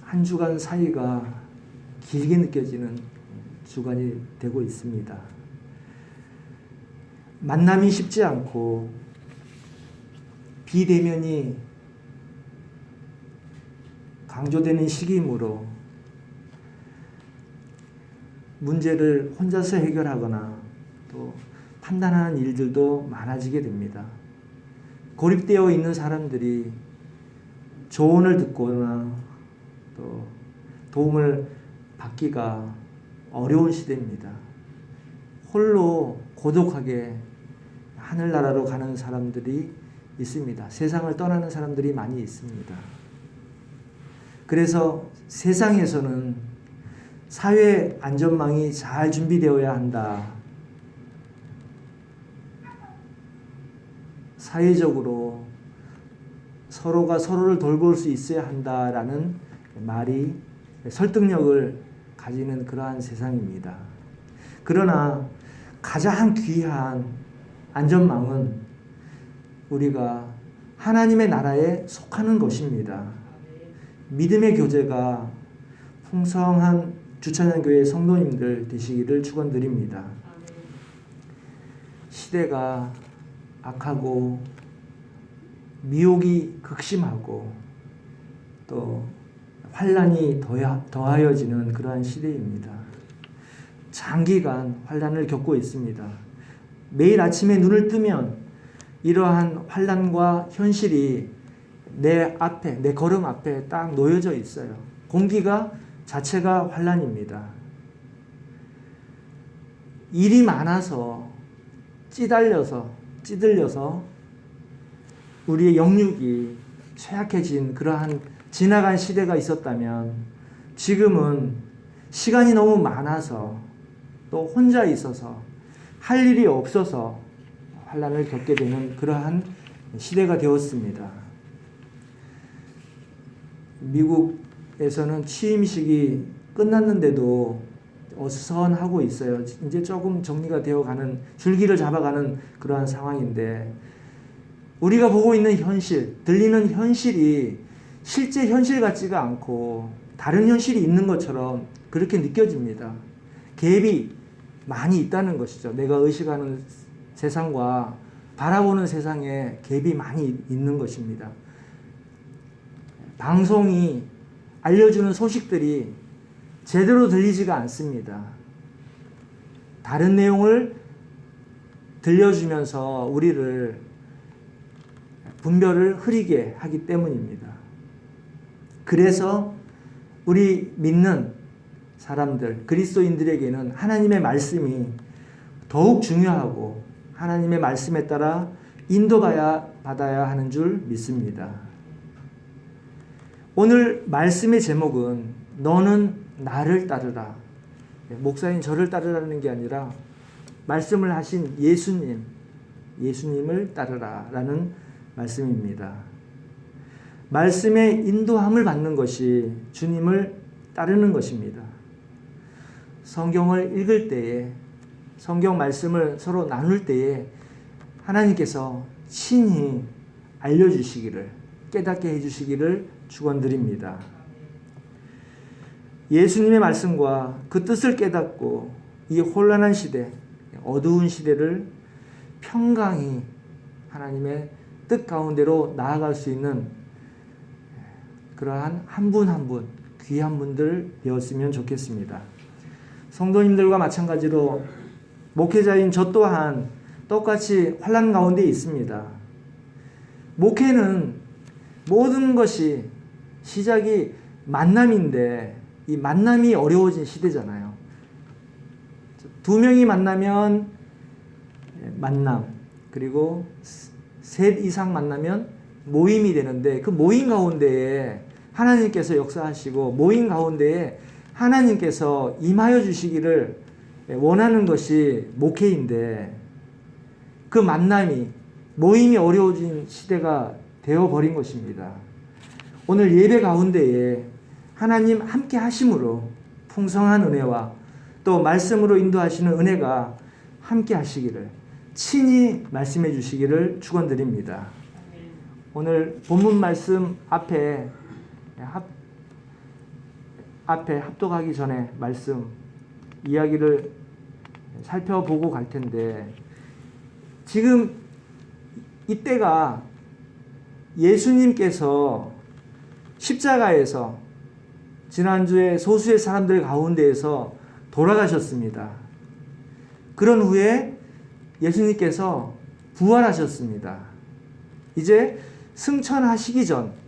한 주간 사이가 길게 느껴지는 주간이 되고 있습니다. 만남이 쉽지 않고 비대면이 강조되는 시기이므로 문제를 혼자서 해결하거나 또 판단하는 일들도 많아지게 됩니다. 고립되어 있는 사람들이 조언을 듣거나 또 도움을 받기가 어려운 시대입니다. 홀로 고독하게 하늘나라로 가는 사람들이 있습니다. 세상을 떠나는 사람들이 많이 있습니다. 그래서 세상에서는 사회 안전망이 잘 준비되어야 한다. 사회적으로 서로가 서로를 돌볼 수 있어야 한다라는 말이 설득력을 가지는 그러한 세상입니다. 그러나 가장 귀한 안전망은 우리가 하나님의 나라에 속하는 것입니다. 믿음의 교제가 풍성한 주찬양교회 성도님들 되시기를 축원드립니다. 시대가 악하고 미혹이 극심하고 또 환란이 더하여지는 그러한 시대입니다. 장기간 환란을 겪고 있습니다. 매일 아침에 눈을 뜨면 이러한 환란과 현실이 내 앞에, 내 걸음 앞에 딱 놓여져 있어요. 공기가 자체가 환란입니다. 일이 많아서 찌들려서 우리의 영육이 쇠약해진 그러한 지나간 시대가 있었다면 지금은 시간이 너무 많아서 또 혼자 있어서 할 일이 없어서 환란을 겪게 되는 그러한 시대가 되었습니다. 미국에서는 취임식이 끝났는데도 어수선하고 있어요. 이제 조금 정리가 되어가는, 줄기를 잡아가는 그러한 상황인데 우리가 보고 있는 현실, 들리는 현실이 실제 현실 같지가 않고 다른 현실이 있는 것처럼 그렇게 느껴집니다. 갭이 많이 있다는 것이죠. 내가 의식하는 세상과 바라보는 세상에 갭이 많이 있는 것입니다. 방송이 알려주는 소식들이 제대로 들리지가 않습니다. 다른 내용을 들려주면서 우리를 분별을 흐리게 하기 때문입니다. 그래서 우리 믿는 사람들, 그리스도인들에게는 하나님의 말씀이 더욱 중요하고 하나님의 말씀에 따라 인도받아야 하는 줄 믿습니다. 오늘 말씀의 제목은 너는 나를 따르라. 목사인 저를 따르라는 게 아니라 말씀을 하신 예수님을 따르라 라는 말씀입니다. 말씀의 인도함을 받는 것이 주님을 따르는 것입니다. 성경을 읽을 때에, 성경 말씀을 서로 나눌 때에 하나님께서 친히 알려주시기를, 깨닫게 해주시기를 축원드립니다. 예수님의 말씀과 그 뜻을 깨닫고 이 혼란한 시대, 어두운 시대를 평강히 하나님의 뜻 가운데로 나아갈 수 있는 그러한 한 분 한 분 귀한 분들 되었으면 좋겠습니다. 성도님들과 마찬가지로 목회자인 저 또한 똑같이 환난 가운데 있습니다. 목회는 모든 것이 시작이 만남인데 이 만남이 어려워진 시대잖아요. 두 명이 만나면 만남, 그리고 셋 이상 만나면 모임이 되는데 그 모임 가운데에 하나님께서 역사하시고 모임 가운데에 하나님께서 임하여 주시기를 원하는 것이 목회인데 그 만남이, 모임이 어려워진 시대가 되어버린 것입니다. 오늘 예배 가운데에 하나님 함께 하심으로 풍성한 은혜와 또 말씀으로 인도하시는 은혜가 함께 하시기를, 친히 말씀해 주시기를 축원드립니다. 오늘 본문 말씀 앞에 앞에 합독하기 전에 말씀 이야기를 살펴보고 갈 텐데, 지금 이때가 예수님께서 십자가에서 지난주에 소수의 사람들 가운데에서 돌아가셨습니다. 그런 후에 예수님께서 부활하셨습니다. 이제 승천하시기 전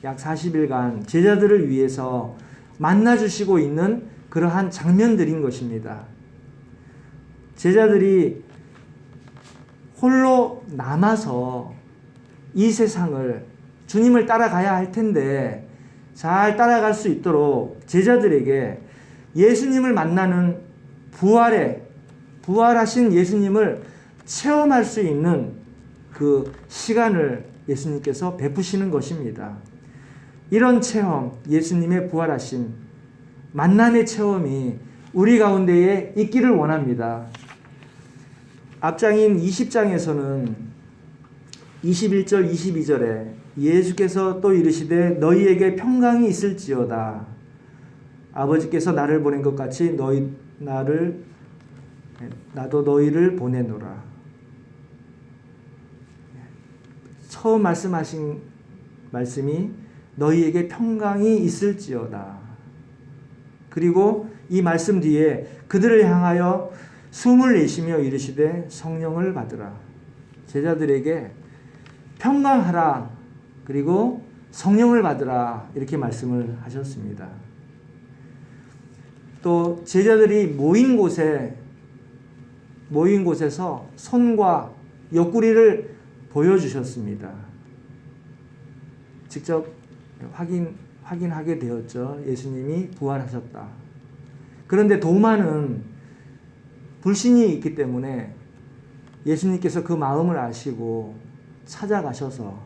약 40일간 제자들을 위해서 만나주시고 있는 그러한 장면들인 것입니다. 제자들이 홀로 남아서 이 세상을, 주님을 따라가야 할 텐데 잘 따라갈 수 있도록 제자들에게 예수님을 만나는 부활하신 예수님을 체험할 수 있는 그 시간을 예수님께서 베푸시는 것입니다. 이런 체험, 예수님의 부활하심, 만남의 체험이 우리 가운데에 있기를 원합니다. 앞장인 20장에서는 21절 22절에 예수께서 또 이르시되 너희에게 평강이 있을지어다. 아버지께서 나를 보낸 것 같이 나도 너희를 보내노라. 처음 말씀하신 말씀이 너희에게 평강이 있을지어다. 그리고 이 말씀 뒤에 그들을 향하여 숨을 내쉬며 이르시되 성령을 받으라. 제자들에게 평강하라, 그리고 성령을 받으라, 이렇게 말씀을 하셨습니다. 또 제자들이 모인 곳에서 손과 옆구리를 보여주셨습니다. 직접 확인하게 되었죠. 예수님이 부활하셨다. 그런데 도마는 불신이 있기 때문에 예수님께서 그 마음을 아시고 찾아가셔서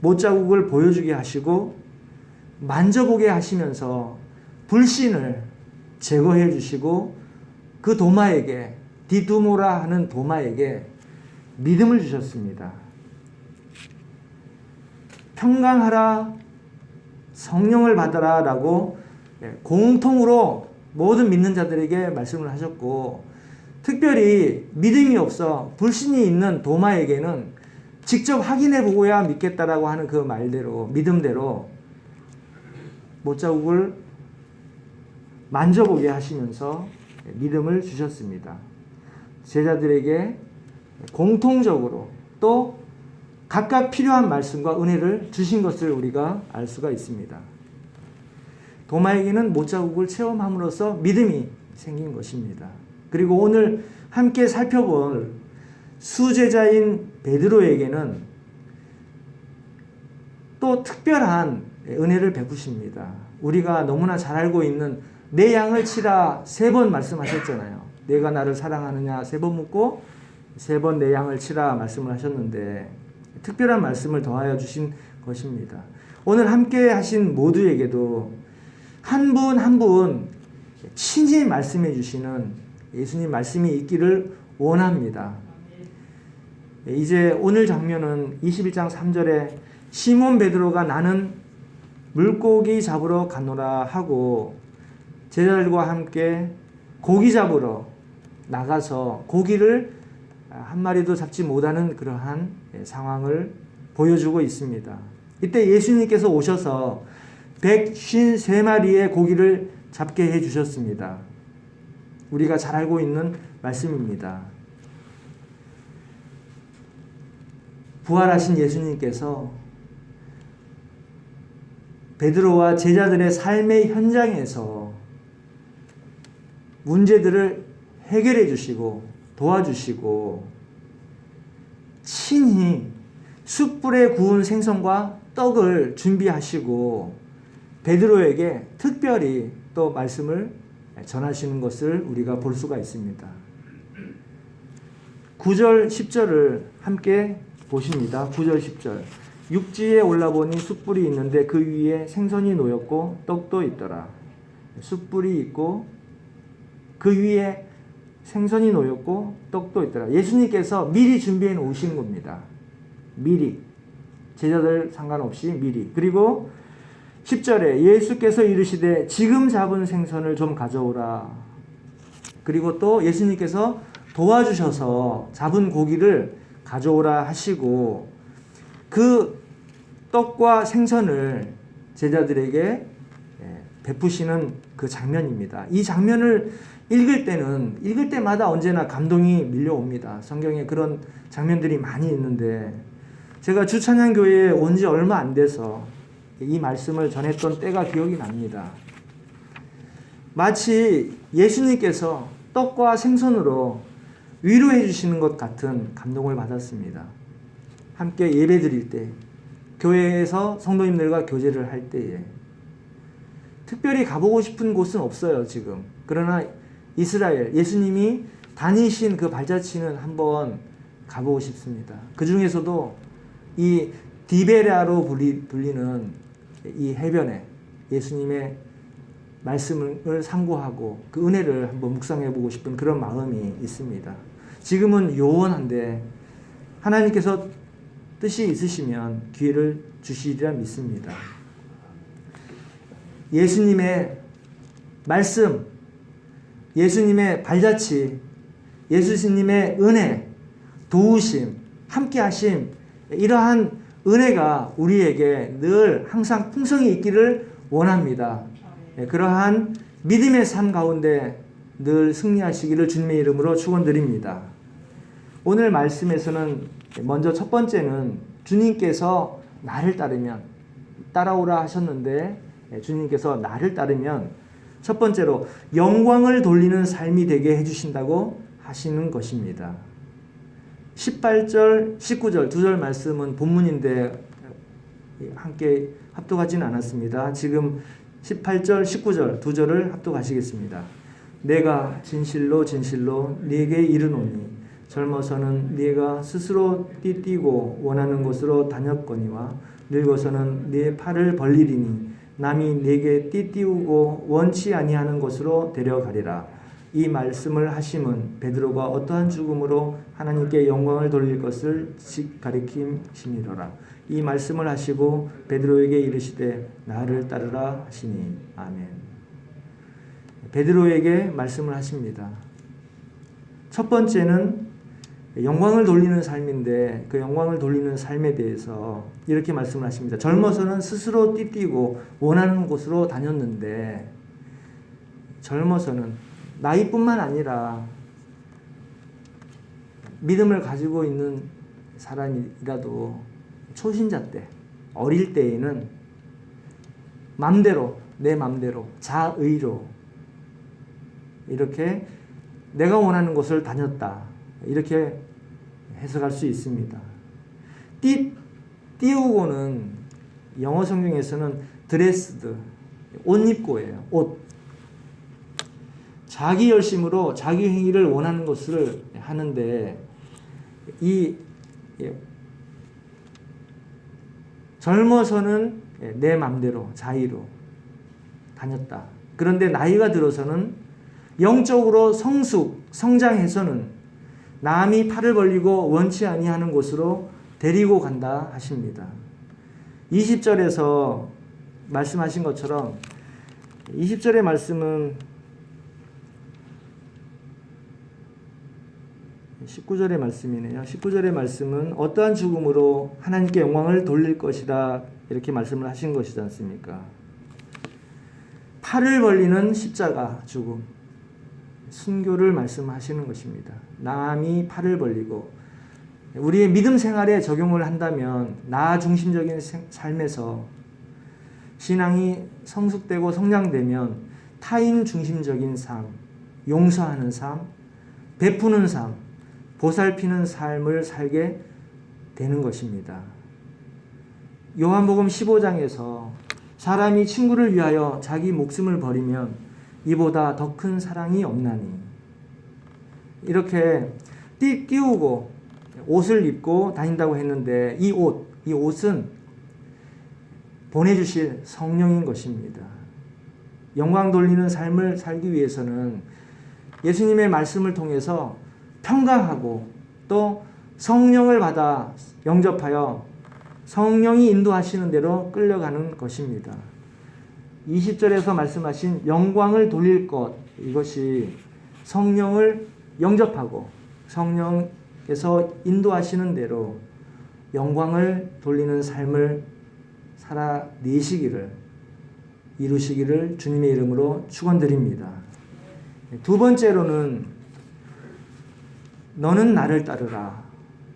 못자국을 보여주게 하시고 만져보게 하시면서 불신을 제거해 주시고 그 도마에게, 디두모라 하는 도마에게 믿음을 주셨습니다. 평강하라, 성령을 받아라 라고 공통으로 모든 믿는 자들에게 말씀을 하셨고, 특별히 믿음이 없어 불신이 있는 도마에게는 직접 확인해 보고야 믿겠다라고 하는 그 말대로, 믿음대로 못자국을 만져보게 하시면서 믿음을 주셨습니다. 제자들에게 공통적으로 또 각각 필요한 말씀과 은혜를 주신 것을 우리가 알 수가 있습니다. 도마에게는 못자국을 체험함으로써 믿음이 생긴 것입니다. 그리고 오늘 함께 살펴볼 수제자인 베드로에게는 또 특별한 은혜를 베푸십니다. 우리가 너무나 잘 알고 있는 내 양을 치라 3번 말씀하셨잖아요. 내가 나를 사랑하느냐 3번 묻고 3번 내 양을 치라 말씀을 하셨는데, 특별한 말씀을 더하여 주신 것입니다. 오늘 함께 하신 모두에게도 한 분 한 분 친히 말씀해 주시는 예수님 말씀이 있기를 원합니다. 이제 오늘 장면은 21장 3절에 시몬 베드로가 나는 물고기 잡으러 가노라 하고 제자들과 함께 고기 잡으러 나가서 고기를 한 마리도 잡지 못하는 그러한 상황을 보여주고 있습니다. 이때 예수님께서 오셔서 153마리의 고기를 잡게 해주셨습니다. 우리가 잘 알고 있는 말씀입니다. 부활하신 예수님께서 베드로와 제자들의 삶의 현장에서 문제들을 해결해 주시고 도와주시고 친히 숯불에 구운 생선과 떡을 준비하시고 베드로에게 특별히 또 말씀을 전하시는 것을 우리가 볼 수가 있습니다. 9절 10절을 함께 보십니다. 9절 10절 육지에 올라보니 숯불이 있는데 그 위에 생선이 놓였고 떡도 있더라. 숯불이 있고 그 위에 생선이 놓였고 떡도 있더라. 예수님께서 미리 준비해 놓으신 겁니다. 미리. 제자들 상관없이 미리. 그리고 10절에 예수께서 이르시되 지금 잡은 생선을 좀 가져오라. 그리고 또 예수님께서 도와주셔서 잡은 고기를 가져오라 하시고 그 떡과 생선을 제자들에게 베푸시는 그 장면입니다. 이 장면을 읽을 때마다 언제나 감동이 밀려옵니다. 성경에 그런 장면들이 많이 있는데 제가 주찬양교회에 온 지 얼마 안 돼서 이 말씀을 전했던 때가 기억이 납니다. 마치 예수님께서 떡과 생선으로 위로해 주시는 것 같은 감동을 받았습니다. 함께 예배 드릴 때, 교회에서 성도님들과 교제를 할 때에 특별히 가보고 싶은 곳은 없어요, 지금. 그러나 이스라엘, 예수님이 다니신 그 발자취는 한번 가보고 싶습니다. 그 중에서도 이 디베랴로 불리는 이 해변에 예수님의 말씀을 상고하고 그 은혜를 한번 묵상해보고 싶은 그런 마음이 있습니다. 지금은 요원한데 하나님께서 뜻이 있으시면 기회를 주시리라 믿습니다. 예수님의 말씀, 예수님의 발자취, 예수님의 은혜, 도우심, 함께하심, 이러한 은혜가 우리에게 늘 항상 풍성히 있기를 원합니다. 그러한 믿음의 삶 가운데 늘 승리하시기를 주님의 이름으로 축원드립니다. 오늘 말씀에서는 먼저 첫 번째는 주님께서 나를 따르면 따라오라 하셨는데 주님께서 나를 따르면 첫 번째로 영광을 돌리는 삶이 되게 해주신다고 하시는 것입니다. 18절, 19절 두 절 말씀은 본문인데 함께 합독하지는 않았습니다. 지금 18절, 19절 두 절을 합독하시겠습니다. 내가 진실로 진실로 네게 이르노니 젊어서는 네가 스스로 띠뛰고 원하는 곳으로 다녔거니와 늙어서는 네 팔을 벌리리니 남이 네게 띠띠우고 원치 아니하는 곳으로 데려가리라. 이 말씀을 하심은 베드로가 어떠한 죽음으로 하나님께 영광을 돌릴 것을 가리킴이니라. 이 말씀을 하시고 베드로에게 이르시되 나를 따르라 하시니 아멘. 베드로에게 말씀을 하십니다. 첫 번째는 영광을 돌리는 삶인데 그 영광을 돌리는 삶에 대해서 이렇게 말씀을 하십니다. 젊어서는 스스로 띠뛰고 원하는 곳으로 다녔는데 젊어서는 나이뿐만 아니라 믿음을 가지고 있는 사람이라도 초신자 때, 어릴 때에는 맘대로, 내 맘대로, 자의로 이렇게 내가 원하는 곳을 다녔다. 이렇게 해석할 수 있습니다. 띄우고는 영어 성경에서는 드레스드, 옷 입고예요. 옷. 자기 열심으로 자기 행위를 원하는 것을 하는데 젊어서는 내 맘대로 자의로 다녔다. 그런데 나이가 들어서는 영적으로 성장해서는 남이 팔을 벌리고 원치 아니하는 곳으로 데리고 간다 하십니다. 20절에서 말씀하신 것처럼 20절의 말씀은 19절의 말씀이네요. 19절의 말씀은 어떠한 죽음으로 하나님께 영광을 돌릴 것이라 이렇게 말씀을 하신 것이지 않습니까? 팔을 벌리는 십자가 죽음, 순교를 말씀하시는 것입니다. 남이 팔을 벌리고 우리의 믿음 생활에 적용을 한다면 나 중심적인 삶에서 신앙이 성숙되고 성장되면 타인 중심적인 삶, 용서하는 삶, 베푸는 삶, 보살피는 삶을 살게 되는 것입니다. 요한복음 15장에서 사람이 친구를 위하여 자기 목숨을 버리면 이보다 더 큰 사랑이 없나니 이렇게 띄우고 옷을 입고 다닌다고 했는데 이 옷은 보내주실 성령인 것입니다. 영광 돌리는 삶을 살기 위해서는 예수님의 말씀을 통해서 평강하고 또 성령을 받아 영접하여 성령이 인도하시는 대로 끌려가는 것입니다. 20절에서 말씀하신 영광을 돌릴 것, 이것이 성령을 영접하고 성령께서 인도하시는 대로 영광을 돌리는 삶을 살아내시기를, 이루시기를 주님의 이름으로 축원드립니다. 두 번째로는 너는 나를 따르라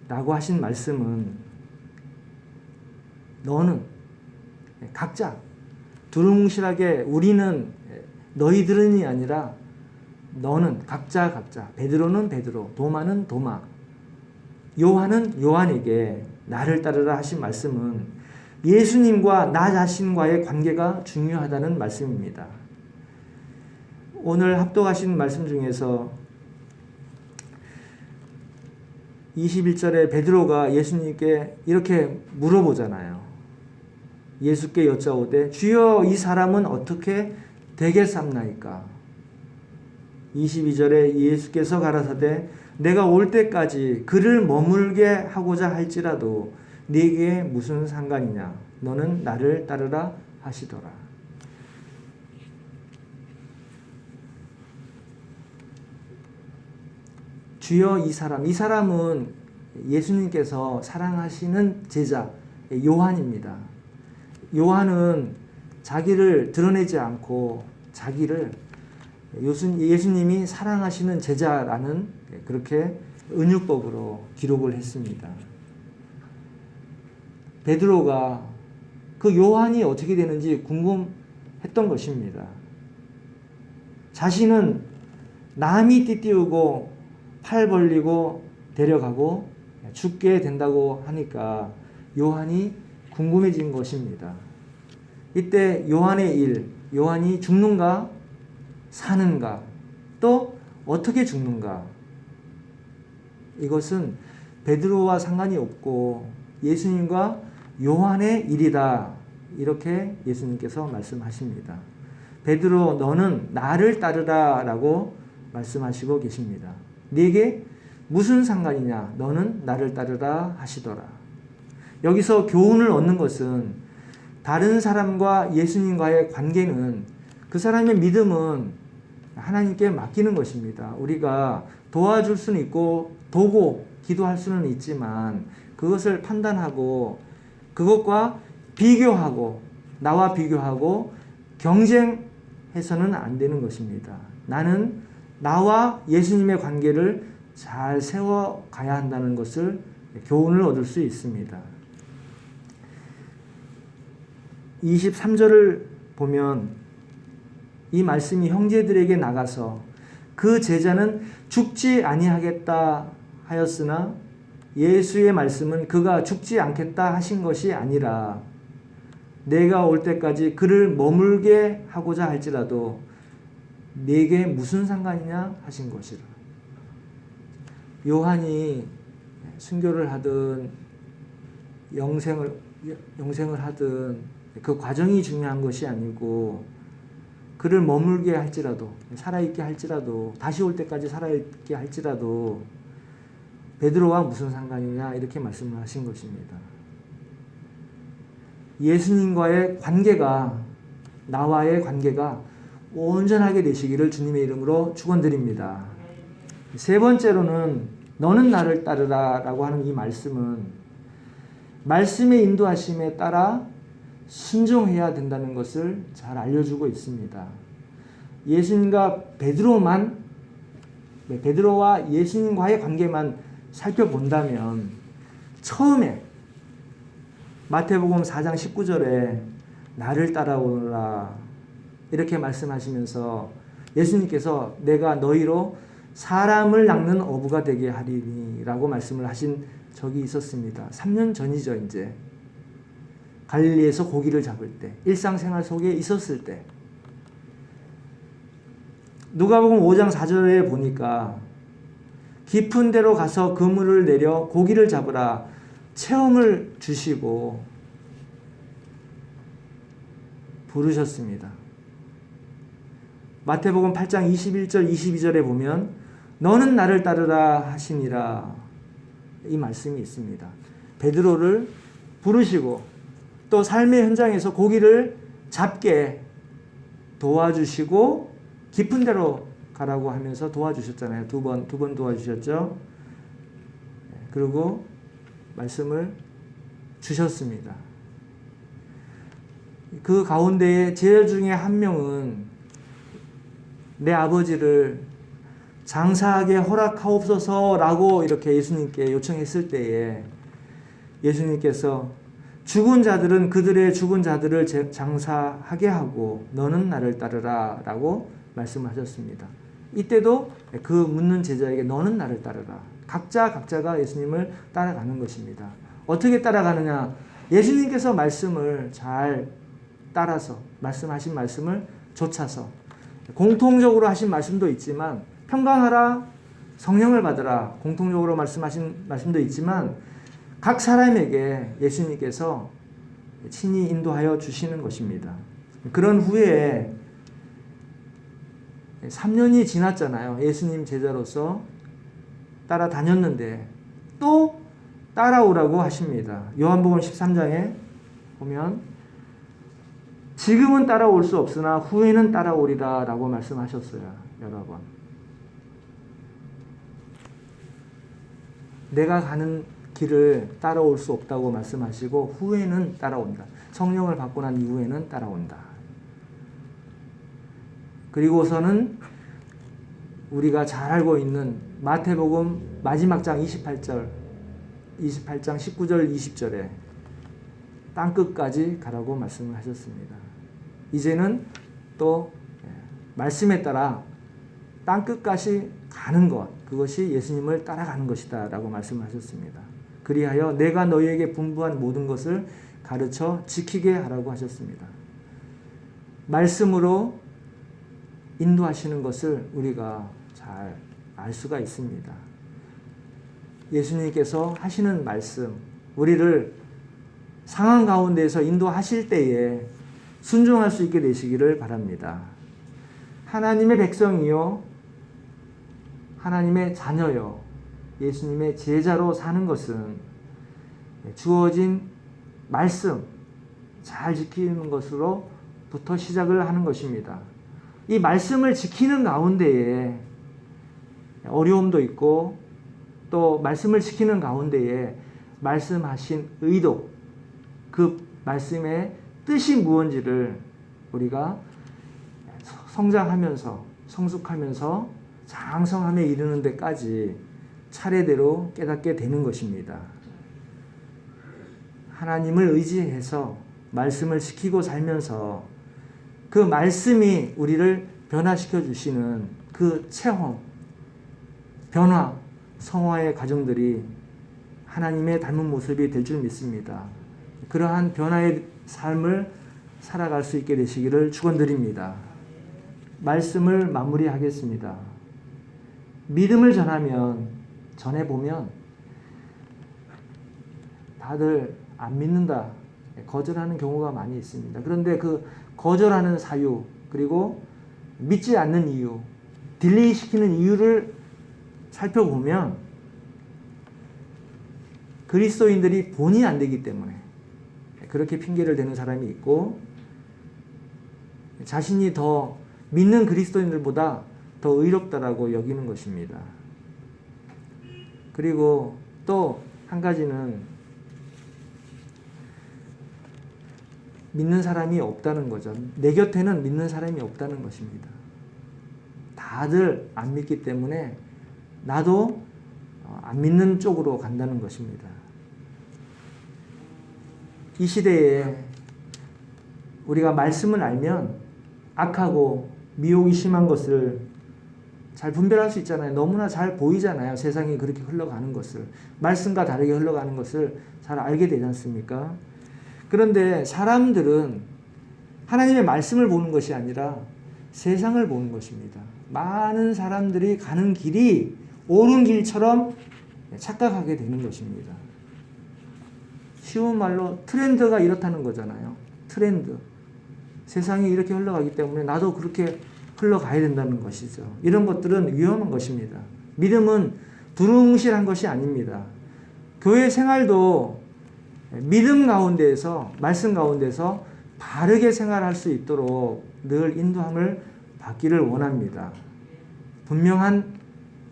라고 하신 말씀은, 너는 각자 두루뭉실하게 우리는 너희들은이 아니라 너는 각자, 베드로는 베드로, 도마는 도마, 요한은 요한에게 나를 따르라 하신 말씀은 예수님과 나 자신과의 관계가 중요하다는 말씀입니다. 오늘 합독하신 말씀 중에서 21절에 베드로가 예수님께 이렇게 물어보잖아요. 예수께 여짜오되 주여 이 사람은 어떻게 되겠삼나이까? 22절에 예수께서 가라사대 내가 올 때까지 그를 머물게 하고자 할지라도 네게 무슨 상관이냐? 너는 나를 따르라 하시더라. 주여 이 사람은 예수님께서 사랑하시는 제자 요한입니다. 요한은 자기를 드러내지 않고 자기를 예수님이 사랑하시는 제자라는 그렇게 은유법으로 기록을 했습니다. 베드로가 그 요한이 어떻게 되는지 궁금했던 것입니다. 자신은 남이 띠띠우고 팔 벌리고 데려가고 죽게 된다고 하니까 요한이 궁금해진 것입니다. 이때 요한의 일, 요한이 죽는가 사는가, 또 어떻게 죽는가, 이것은 베드로와 상관이 없고 예수님과 요한의 일이다, 이렇게 예수님께서 말씀하십니다. 베드로 너는 나를 따르라 라고 말씀하시고 계십니다. 네게 무슨 상관이냐? 너는 나를 따르라 하시더라. 여기서 교훈을 얻는 것은 다른 사람과 예수님과의 관계는, 그 사람의 믿음은 하나님께 맡기는 것입니다. 우리가 도와줄 수는 있고 도고 기도할 수는 있지만 그것을 판단하고 그것과 비교하고 나와 비교하고 경쟁해서는 안 되는 것입니다. 나는 나와 예수님의 관계를 잘 세워가야 한다는 것을 교훈을 얻을 수 있습니다. 23절을 보면 이 말씀이 형제들에게 나가서 그 제자는 죽지 아니하겠다 하였으나 예수의 말씀은 그가 죽지 않겠다 하신 것이 아니라 내가 올 때까지 그를 머물게 하고자 할지라도 네게 무슨 상관이냐 하신 것이라. 요한이 순교를 하든 영생을 하든 그 과정이 중요한 것이 아니고 그를 머물게 할지라도, 살아있게 할지라도, 다시 올 때까지 살아있게 할지라도 베드로와 무슨 상관이냐, 이렇게 말씀을 하신 것입니다. 예수님과의 관계가, 나와의 관계가 온전하게 되시기를 주님의 이름으로 축원드립니다. 세 번째로는 너는 나를 따르라 라고 하는 이 말씀은 말씀의 인도하심에 따라 순종해야 된다는 것을 잘 알려주고 있습니다. 예수님과 베드로와 예수님과의 관계만 살펴본다면 처음에 마태복음 4장 19절에 나를 따라오라 이렇게 말씀하시면서 예수님께서 내가 너희로 사람을 낚는 어부가 되게 하리니 라고 말씀을 하신 적이 있었습니다. 3년 전이죠. 이제 갈릴리에서 고기를 잡을 때, 일상생활 속에 있었을 때, 누가복음 5장 4절에 보니까 깊은 데로 가서 그물을 내려 고기를 잡으라 체험을 주시고 부르셨습니다. 마태복음 8장 21절 22절에 보면 너는 나를 따르라 하시니라 이 말씀이 있습니다. 베드로를 부르시고 또 삶의 현장에서 고기를 잡게 도와주시고 깊은 데로 가라고 하면서 도와주셨잖아요. 두 번 도와주셨죠. 그리고 말씀을 주셨습니다. 그 가운데에 제자 중에 한 명은 내 아버지를 장사하게 허락하옵소서라고 이렇게 예수님께 요청했을 때에 예수님께서 죽은 자들은 그들의 죽은 자들을 장사하게 하고 너는 나를 따르라 라고 말씀하셨습니다. 이때도 그 묻는 제자에게 너는 나를 따르라. 각자가 예수님을 따라가는 것입니다. 어떻게 따라가느냐? 예수님께서 말씀을 잘 따라서 말씀하신 말씀을 좇아서 공통적으로 하신 말씀도 있지만 평강하라, 성령을 받으라 공통적으로 말씀하신 말씀도 있지만 각 사람에게 예수님께서 친히 인도하여 주시는 것입니다. 그런 후에 3년이 지났잖아요. 예수님 제자로서 따라다녔는데 또 따라오라고 하십니다. 요한복음 13장에 보면 지금은 따라올 수 없으나 후에는 따라오리라 라고 말씀하셨어요. 여러 번. 내가 가는 길을 따라올 수 없다고 말씀하시고 후에는 따라온다. 성령을 받고 난 이후에는 따라온다. 그리고서는 우리가 잘 알고 있는 마태복음 마지막 장 28장 19절 20절에 땅끝까지 가라고 말씀을 하셨습니다. 이제는 또 말씀에 따라 땅끝까지 가는 것, 그것이 예수님을 따라가는 것이다 라고 말씀을 하셨습니다. 그리하여 내가 너희에게 분부한 모든 것을 가르쳐 지키게 하라고 하셨습니다. 말씀으로 인도하시는 것을 우리가 잘 알 수가 있습니다. 예수님께서 하시는 말씀, 우리를 상황 가운데에서 인도하실 때에 순종할 수 있게 되시기를 바랍니다. 하나님의 백성이요, 하나님의 자녀요, 예수님의 제자로 사는 것은 주어진 말씀 잘 지키는 것으로부터 시작을 하는 것입니다. 이 말씀을 지키는 가운데에 어려움도 있고 또 말씀을 지키는 가운데에 말씀하신 의도, 그 말씀의 뜻이 무엇인지를 우리가 성장하면서 성숙하면서 장성함에 이르는 데까지 차례대로 깨닫게 되는 것입니다. 하나님을 의지해서 말씀을 지키고 살면서 그 말씀이 우리를 변화시켜 주시는 그 체험, 변화, 성화의 과정들이 하나님의 닮은 모습이 될 줄 믿습니다. 그러한 변화의 삶을 살아갈 수 있게 되시기를 축원드립니다. 말씀을 마무리하겠습니다. 믿음을 전해보면 다들 안 믿는다, 거절하는 경우가 많이 있습니다. 그런데 그 거절하는 사유, 그리고 믿지 않는 이유, 딜레이 시키는 이유를 살펴보면 그리스도인들이 본이 안 되기 때문에 그렇게 핑계를 대는 사람이 있고, 자신이 더 믿는 그리스도인들보다 더 의롭다라고 여기는 것입니다. 그리고 또 한 가지는 믿는 사람이 없다는 거죠. 내 곁에는 믿는 사람이 없다는 것입니다. 다들 안 믿기 때문에 나도 안 믿는 쪽으로 간다는 것입니다. 이 시대에 우리가 말씀을 알면 악하고 미혹이 심한 것을 잘 분별할 수 있잖아요. 너무나 잘 보이잖아요. 세상이 그렇게 흘러가는 것을, 말씀과 다르게 흘러가는 것을 잘 알게 되지 않습니까? 그런데 사람들은 하나님의 말씀을 보는 것이 아니라 세상을 보는 것입니다. 많은 사람들이 가는 길이 옳은 길처럼 착각하게 되는 것입니다. 쉬운 말로 트렌드가 이렇다는 거잖아요. 트렌드. 세상이 이렇게 흘러가기 때문에 나도 그렇게 흘러가야 된다는 것이죠. 이런 것들은 위험한 것입니다. 믿음은 두루뭉실한 것이 아닙니다. 교회 생활도 믿음 가운데에서, 말씀 가운데서 바르게 생활할 수 있도록 늘 인도함을 받기를 원합니다. 분명한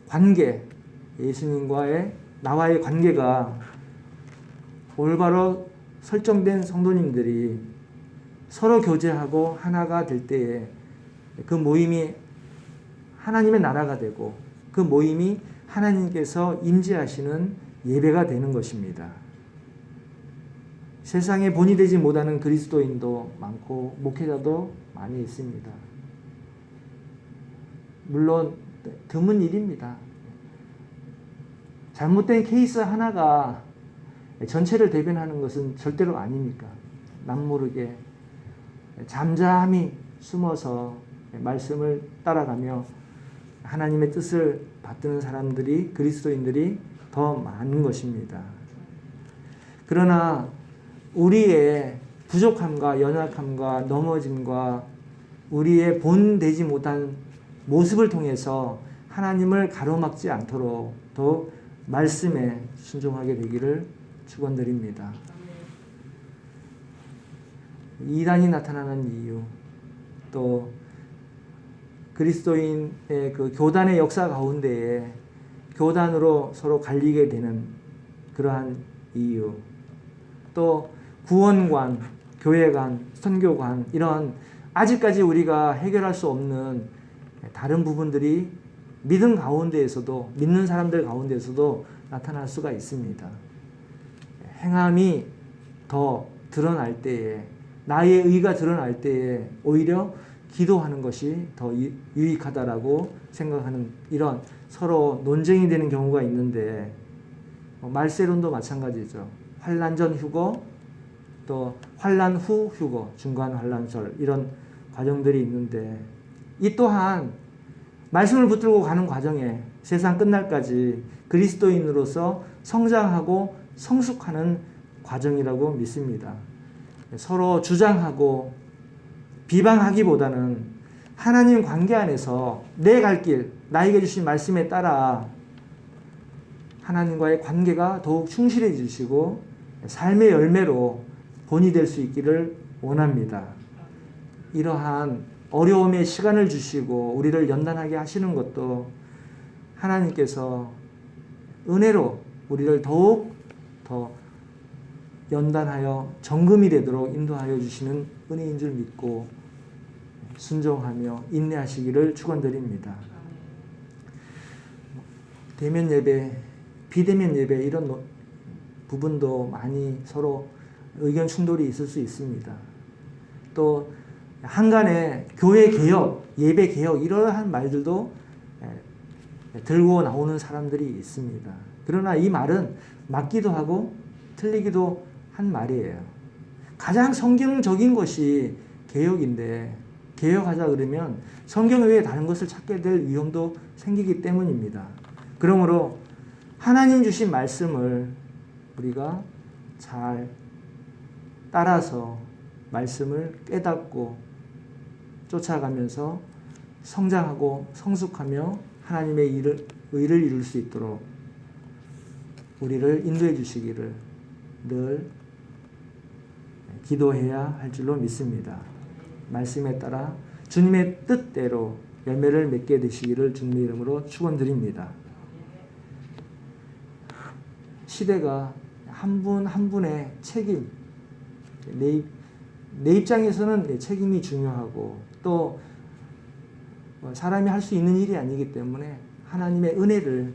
관계, 예수님과의 나와의 관계가 올바로 설정된 성도님들이 서로 교제하고 하나가 될 때에 그 모임이 하나님의 나라가 되고 그 모임이 하나님께서 임재하시는 예배가 되는 것입니다. 세상에 본이 되지 못하는 그리스도인도 많고 목회자도 많이 있습니다. 물론 드문 일입니다. 잘못된 케이스 하나가 전체를 대변하는 것은 절대로 아닙니까? 남모르게 잠잠히 숨어서 말씀을 따라가며 하나님의 뜻을 받드는 사람들이, 그리스도인들이 더 많은 것입니다. 그러나 우리의 부족함과 연약함과 넘어짐과 우리의 본되지 못한 모습을 통해서 하나님을 가로막지 않도록 더 말씀에 순종하게 되기를 축원드립니다. 이단이 나타나는 이유, 또 그리스도인의 그 교단의 역사 가운데에 교단으로 서로 갈리게 되는 그러한 이유, 또 구원관, 교회관, 선교관, 이런 아직까지 우리가 해결할 수 없는 다른 부분들이 믿음 가운데에서도, 믿는 사람들 가운데에서도 나타날 수가 있습니다. 행함이 더 드러날 때에, 나의 의가 드러날 때에 오히려 기도하는 것이 더 유익하다라고 생각하는, 이런 서로 논쟁이 되는 경우가 있는데, 말세론도 마찬가지죠. 환난 전 휴거, 또 환난 후 휴거, 중간 환난설, 이런 과정들이 있는데, 이 또한 말씀을 붙들고 가는 과정에 세상 끝날까지 그리스도인으로서 성장하고 성숙하는 과정이라고 믿습니다. 서로 주장하고 비방하기보다는 하나님 관계 안에서 내 갈 길, 나에게 주신 말씀에 따라 하나님과의 관계가 더욱 충실해지시고 삶의 열매로 본이 될 수 있기를 원합니다. 이러한 어려움의 시간을 주시고 우리를 연단하게 하시는 것도 하나님께서 은혜로 우리를 더욱 더 연단하여 정금이 되도록 인도하여 주시는 은혜인 줄 믿고 순종하며 인내하시기를 축원드립니다. 대면 예배, 비대면 예배, 이런 부분도 많이 서로 의견 충돌이 있을 수 있습니다. 또 한간에 교회 개혁, 예배 개혁, 이러한 말들도 들고 나오는 사람들이 있습니다. 그러나 이 말은 맞기도 하고 틀리기도 한 말이에요. 가장 성경적인 것이 개혁인데, 개혁하자 그러면 성경 외에 다른 것을 찾게 될 위험도 생기기 때문입니다. 그러므로 하나님 주신 말씀을 우리가 잘 따라서 말씀을 깨닫고 쫓아가면서 성장하고 성숙하며 하나님의 의를 이룰 수 있도록 우리를 인도해 주시기를 늘 기도해야 할 줄로 믿습니다. 말씀에 따라 주님의 뜻대로 열매를 맺게 되시기를 주님의 이름으로 축원드립니다. 시대가 한 분 한 분의 책임, 내 입장에서는 책임이 중요하고 또 사람이 할 수 있는 일이 아니기 때문에 하나님의 은혜를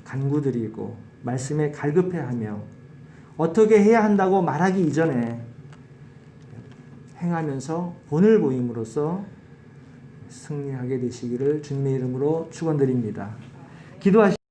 간구드리고 말씀에 갈급해하며 어떻게 해야 한다고 말하기 이전에 행하면서 본을 보임으로써 승리하게 되시기를 주님의 이름으로 축원드립니다. 기도하시